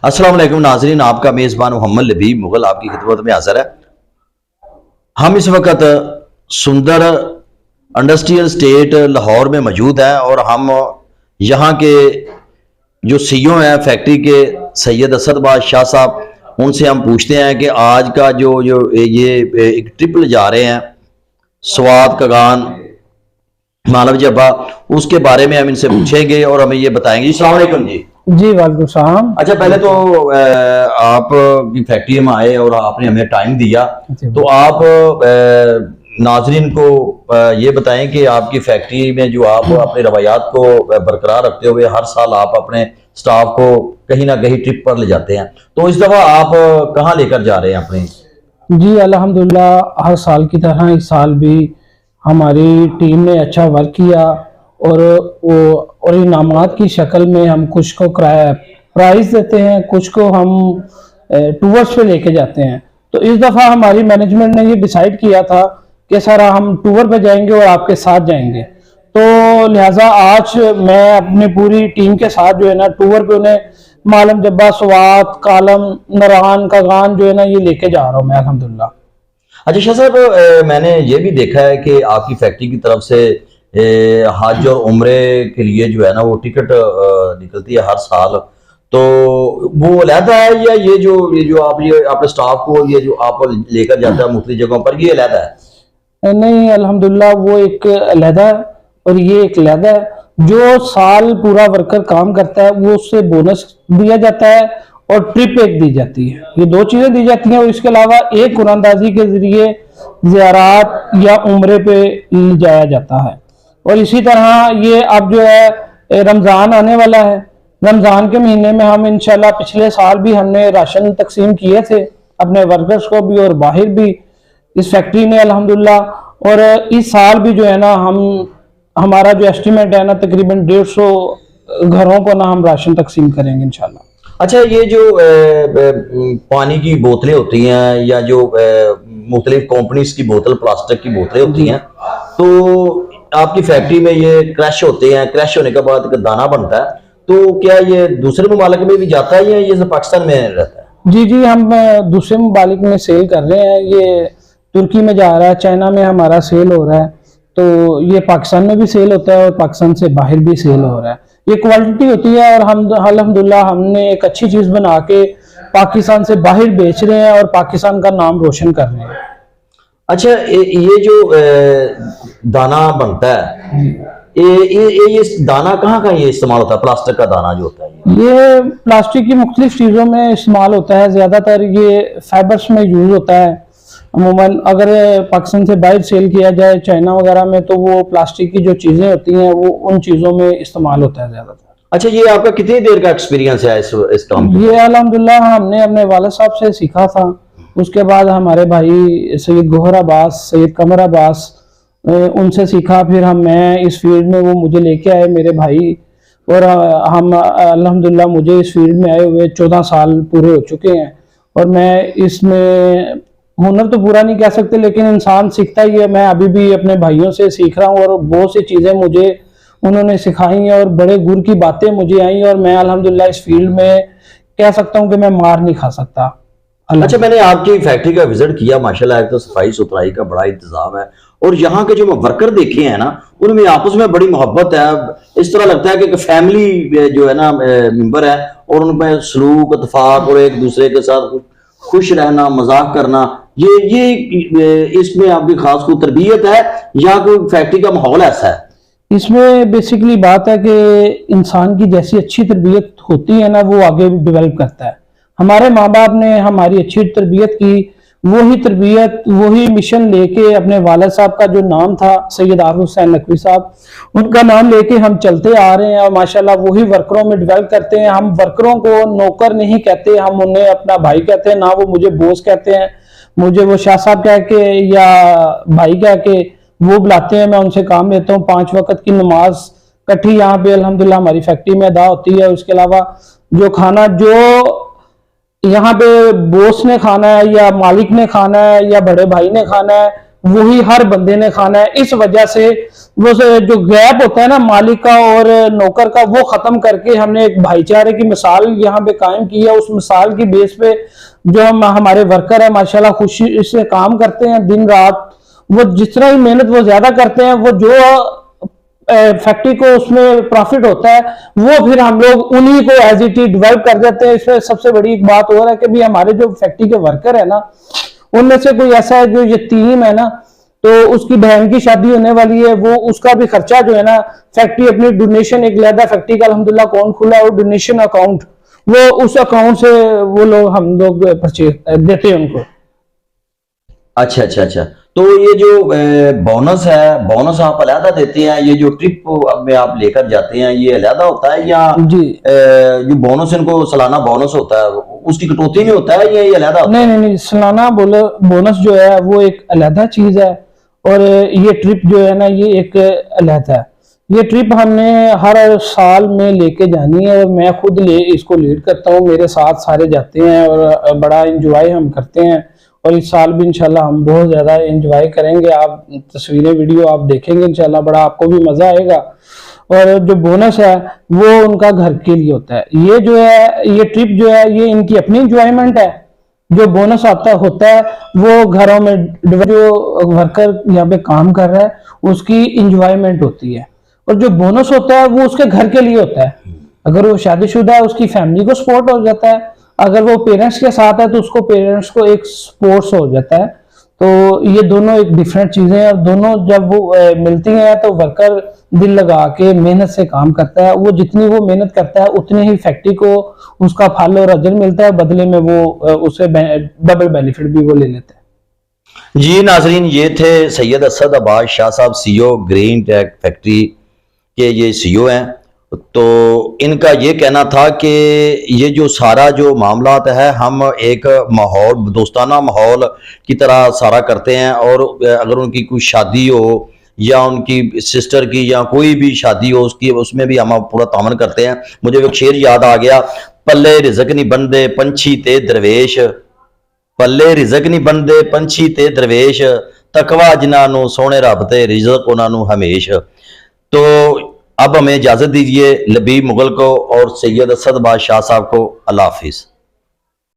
अस्सलाम वालेकुम नाज़रीन, आपका मेज़बान मोहम्मद लबीब मुगल आपकी खिदमत में हाज़िर है। हम इस वक्त सुंदर इंडस्ट्रियल स्टेट लाहौर में मौजूद हैं और हम यहाँ के जो सीईओ हैं फैक्ट्री के सैयद असद बादशाह साहब, उनसे हम पूछते हैं कि आज का जो जो ये एक ट्रिप जा रहे हैं स्वात कगान मालव जब्बा, उसके बारे में हम इनसे पूछेंगे और हमें ये बताएंगे। अस्सलाम वालेकुम जी। जी वालेकुम सलाम। अच्छा, पहले तो आप की फैक्ट्री में आए और आपने हमें टाइम दिया, तो आप नाजरीन को ये बताएं कि आपकी फैक्ट्री में जो आप अपने रवायात को बरकरार रखते हुए हर साल आप अपने स्टाफ को कहीं ना कहीं ट्रिप पर ले जाते हैं, तो इस दफा आप कहाँ लेकर जा रहे हैं अपने? जी अल्हम्दुलिल्लाह, हर साल की तरह इस साल भी हमारी टीम ने अच्छा वर्क किया और इनामात की शक्ल में हम कुछ को प्राइज देते हैं, कुछ को हम टूर्स पे लेके जाते हैं। तो इस दफ़ा हमारी मैनेजमेंट ने ये डिसाइड किया था कि सर हम टूर पे जाएंगे और आपके साथ जाएंगे, तो लिहाजा आज मैं अपनी पूरी टीम के साथ जो है ना टूर पे उन्हें मालम जब्बा स्वात कालम नरान कगान जो है ना ये लेके जा रहा हूँ मैं अल्हम्दुलिल्लाह। अच्छा शाह साहब, मैंने ये भी देखा है कि आपकी फैक्ट्री की तरफ से हज और उम्रे के लिए जो है ना वो टिकट निकलती है हर साल, तो वो अलहदा है या ये जो आप ये अपने स्टाफ को ये जो आप लेकर जाते हैं मुख्तलिफ जगहों पर, ये अलहदा है? नहीं अल्हम्दुलिल्लाह, वो एक अलहदा है और ये एक अलहदा है। जो साल पूरा वर्कर काम करता है वो उससे बोनस दिया जाता है और ट्रिप एक दी जाती है, ये दो चीजें दी जाती हैं। और इसके अलावा एक कुरानदाजी के जरिए ज़ियारात या उम्रे पे ले जाया जाता है। और इसी तरह ये अब जो है रमज़ान आने वाला है, रमज़ान के महीने में हम इंशाल्लाह, पिछले साल भी हमने राशन तकसीम किए थे अपने वर्कर्स को भी और बाहर भी इस फैक्ट्री ने अल्हम्दुलिल्लाह। और इस साल भी जो है ना हमारा जो एस्टिमेट है ना तकरीबन 150 घरों को ना हम राशन तकसीम करेंगे इंशाल्लाह। अच्छा, ये जो पानी की बोतलें होती हैं या जो मुख्तलिफ कंपनीज की बोतल प्लास्टिक की बोतलें होती हैं, तो आपकी फैक्ट्री में ये क्रैश होते हैं, क्रैश होने के बाद एक दाना बनता है, तो क्या ये दूसरे ममालिक में भी जाता है या ये सिर्फ पाकिस्तान में रहता है? जी जी, हम दूसरे ममालिक में सेल कर रहे हैं। ये तुर्की में जा रहा है, चाइना में हमारा सेल हो रहा है, तो ये पाकिस्तान में भी सेल होता है और पाकिस्तान से बाहर भी सेल हो रहा है। ये क्वालिटी होती है और हम अल्हम्दुलिल्लाह हमने एक अच्छी चीज बना के पाकिस्तान से बाहर बेच रहे हैं और पाकिस्तान का नाम रोशन कर रहे हैं। अच्छा, ये जो दाना बनता है, ये दाना कहाँ ये इस्तेमाल होता है? प्लास्टिक का दाना जो होता है ये प्लास्टिक की मुख्तलिफ चीज़ों में इस्तेमाल होता है, ज़्यादातर ये फाइबर्स में यूज होता है। अमूमन अगर पाकिस्तान से बाहर सेल किया जाए चाइना वगैरह में, तो वो प्लास्टिक की जो चीज़ें होती हैं वो उन चीज़ों में इस्तेमाल होता है ज़्यादातर। अच्छा, ये आपका कितनी देर का एक्सपीरियंस है इस काम में? ये अल्हम्दुलिल्लाह हमने अपने वालिद साहब से सीखा था, उसके बाद हमारे भाई सैयद गोहर अब्बास, सैयद कमर अब्बास, उनसे सीखा। फिर मैं इस फील्ड में, वो मुझे लेके आए मेरे भाई, और हम अल्हम्दुलिल्लाह मुझे इस फील्ड में आए हुए 14 साल पूरे हो चुके हैं। और मैं इसमें हुनर तो पूरा नहीं कह सकते, लेकिन इंसान सीखता ही है। मैं अभी भी अपने भाइयों से सीख रहा हूँ और बहुत सी चीज़ें मुझे उन्होंने सिखाई हैं और बड़े गुर की बातें मुझे आई, और मैं अल्हम्दुलिल्लाह इस फील्ड में कह सकता हूँ कि मैं मार नहीं खा सकता। अच्छा, मैंने आपकी फैक्ट्री का विजिट किया, माशाल्लाह एक तो सफाई सुथराई का बड़ा इंतजाम है, और यहाँ के जो वर्कर देखे हैं ना उनमें आपस में बड़ी मोहब्बत है। इस तरह लगता है कि फैमिली जो है ना मेंबर है, और उनमें सलूक इत्तेफाक और एक दूसरे के साथ खुश रहना, मजाक करना, ये इसमें आपकी खास कोई तरबियत है या कोई फैक्ट्री का माहौल ऐसा है? इसमें बेसिकली बात है कि इंसान की जैसी अच्छी तरबियत होती है ना, वो आगे डेवलप करता है। हमारे माँ बाप ने हमारी अच्छी तरबियत की, वही तरबियत वही मिशन लेके अपने वालिद साहब का जो नाम था सैयद आरिफ हुसैन नकवी साहब, उनका नाम लेके हम चलते आ रहे हैं और माशाल्लाह वही वर्करों में डेवलप करते हैं। हम वर्करों को नौकर नहीं कहते, हम उन्हें अपना भाई कहते हैं, ना वो मुझे बॉस कहते हैं। मुझे वो शाह साहब कह के या भाई कह के वो बुलाते हैं, मैं उनसे काम लेता हूँ। 5 वक्त की नमाज इकट्ठी यहाँ पे अल्हम्दुलिल्लाह हमारी फैक्ट्री में अदा होती है। उसके अलावा जो खाना जो यहाँ पे बॉस ने खाना है या मालिक ने खाना है या बड़े भाई ने खाना है, वही हर बंदे ने खाना है। इस वजह से वो जो गैप होता है ना मालिक का और नौकर का, वो खत्म करके हमने एक भाईचारे की मिसाल यहाँ पे कायम की है। उस मिसाल की बेस पे जो हम हमारे वर्कर है माशाल्लाह खुशी से काम करते हैं दिन रात। वो जितना ही मेहनत वो ज्यादा करते हैं, वो जो फैक्ट्री को उसमें प्रॉफिट होता है वो फिर हम लोग उन्हीं को एज इट इज डिवाइड कर देते हैं। इसमें सबसे बड़ी एक बात और है कि भी हमारे जो फैक्ट्री के वर्कर है ना, उनमें से कोई ऐसा है जो यतीम है ना, तो उसकी बहन की शादी होने वाली है, वो उसका भी खर्चा जो है ना फैक्ट्री अपनी डोनेशन, एक लहदा फैक्ट्री का अल्हम्दुलिल्लाह अकाउंट खुला और डोनेशन अकाउंट, वो उस अकाउंट से वो लोग हम लोग परचेज देते हैं उनको। अच्छा अच्छा अच्छा। तो ये जो बोनस है, बोनस आप अलहदा देते हैं, ये जो ट्रिप में आप लेकर जाते हैं ये अलहदा होता है या जी जो बोनस इनको सालाना बोनस होता है उसकी कटौती में होता है या ये अलहदा होता नहीं नहीं नहीं, सालाना बोनस जो है वो एक अलहदा चीज है और ये ट्रिप जो है ना ये एक अलहदा है। ये ट्रिप हमने हर साल में लेके जानी है और मैं खुद इसको लीड करता हूँ, मेरे साथ सारे जाते हैं और बड़ा एंजॉय हम करते हैं। और इस साल भी इंशाल्लाह हम बहुत ज्यादा एंजॉय करेंगे। आप तस्वीरें वीडियो आप देखेंगे इंशाल्लाह, बड़ा आपको भी मजा आएगा। और जो बोनस है वो उनका घर के लिए होता है। ये जो है ये ट्रिप जो है ये इनकी अपनी एंजॉयमेंट है। जो बोनस होता है वो घरों में जो वर्कर यहाँ पे काम कर रहा है उसकी इंजॉयमेंट होती है। और जो बोनस होता है वो उसके घर के लिए होता है। अगर वो शादीशुदा है उसकी फैमिली को सपोर्ट हो जाता है, अगर वो पेरेंट्स के साथ है तो उसको पेरेंट्स को एक सपोर्ट हो जाता है। तो ये दोनों एक डिफरेंट चीजें हैं और दोनों जब वो मिलती हैं तो वर्कर दिल लगा के मेहनत से काम करता है। वो जितनी वो मेहनत करता है उतनी ही फैक्ट्री को उसका फल और अजर मिलता है, बदले में वो उसे डबल बेनिफिट भी वो ले लेता है। जी नाजरीन, ये थे सैयद असद अब्बास शाह साहब, सीईओ ग्रीन टेक फैक्ट्री के ये सीईओ हैं। तो इनका ये कहना था कि ये जो सारा जो मामलात है हम एक माहौल, दोस्ताना माहौल की तरह सारा करते हैं। और अगर उनकी कोई शादी हो या उनकी सिस्टर की या कोई भी शादी हो उसकी, उसमें भी हम पूरा तामन करते हैं। मुझे एक शेर याद आ गया, पल्ले रिज़क नहीं बनदे पंछी ते दरवेश, पल्ले रिज़क नहीं बनदे पंछी ते दरवेश, तकवा जिन्हां नूं सोहणे रब ते रिज़क उन्हां नूं हमेश। तो अब हमें इजाजत दीजिए लबीब मुगल को और सैयद असद अब्बास शाह साहब को। अल्लाह हाफिज।